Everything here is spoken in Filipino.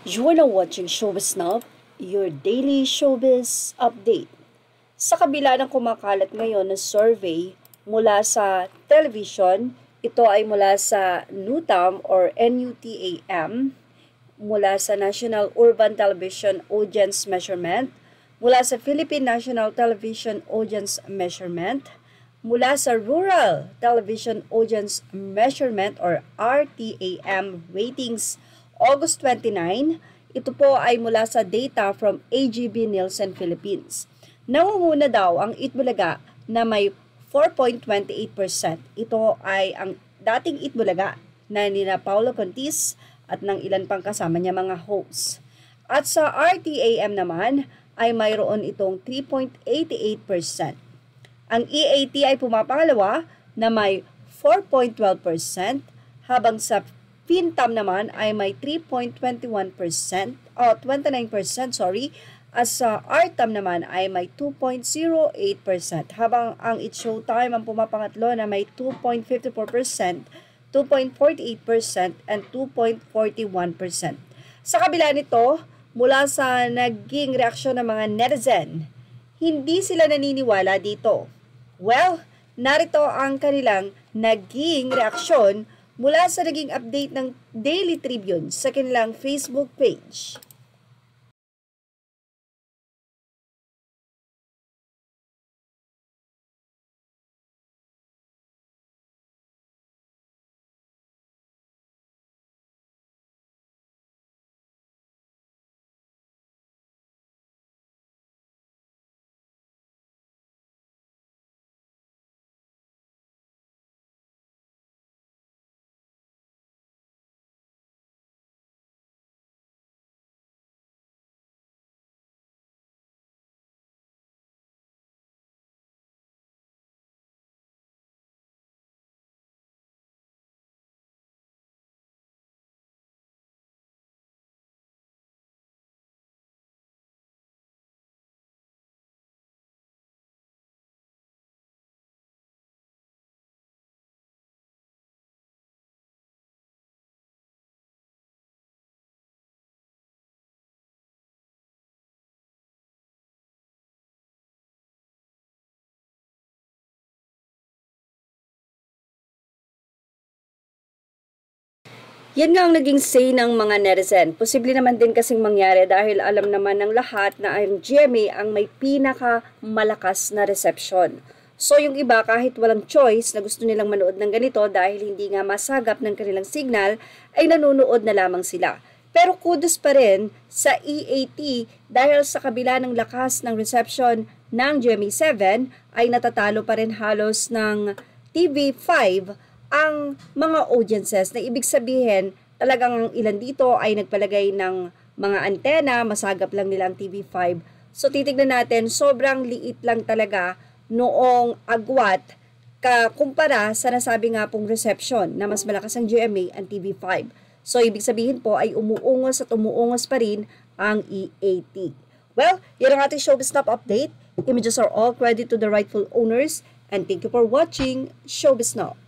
You're now watching Showbiz Now, your daily showbiz update. Sa kabila ng kumakalat ngayon na survey mula sa television, ito ay mula sa NUTAM or NUTAM, mula sa National Urban Television Audience Measurement, mula sa Philippine National Television Audience Measurement, mula sa Rural Television Audience Measurement or RTAM ratings August 29, ito po ay mula sa data from AGB Nielsen Philippines. Nangunguna daw ang Itbulaga na may 4.28%. Ito ay ang dating Itbulaga na nina Paulo Contis at ng ilan pang kasama niya mga hosts. At sa RTAM naman ay mayroon itong 3.88%. Ang EAT ay pumapangalawa na may 4.12%, habang sa Fintam naman ay may 3.21%, o 29%, at sa RTAM naman ay may 2.08%, habang ang It's Showtime ang pumapangatlo na may 2.54%, 2.48%, and 2.41%. Sa kabila nito, mula sa naging reaksyon ng mga netizen, hindi sila naniniwala dito. Well, narito ang kanilang naging reaksyon mula sa naging update ng Daily Tribune sa kanilang Facebook page. Yan nga ang naging say ng mga netizen. Posible naman din kasing mangyari dahil alam naman ng lahat na ang GMA ang may pinakamalakas na reception. So yung iba kahit walang choice na gusto nilang manood ng ganito dahil hindi nga masagap ng kanilang signal ay nanonood na lamang sila. Pero kudos pa rin sa EAT dahil sa kabila ng lakas ng reception ng GMA7 ay natatalo pa rin halos ng TV5 ang mga audiences, na ibig sabihin talagang ang ilan dito ay nagpalagay ng mga antena, masagap lang nila ang TV5. So titignan natin, sobrang liit lang talaga noong agwat kumpara sa nasabi nga pong reception na mas malakas ang GMA ang TV5. So ibig sabihin po ay umuungos at umuungos pa rin ang EAT. Well, yan ang ating Showbiz Snap update. Images are all credit to the rightful owners, and thank you for watching Showbiz Now.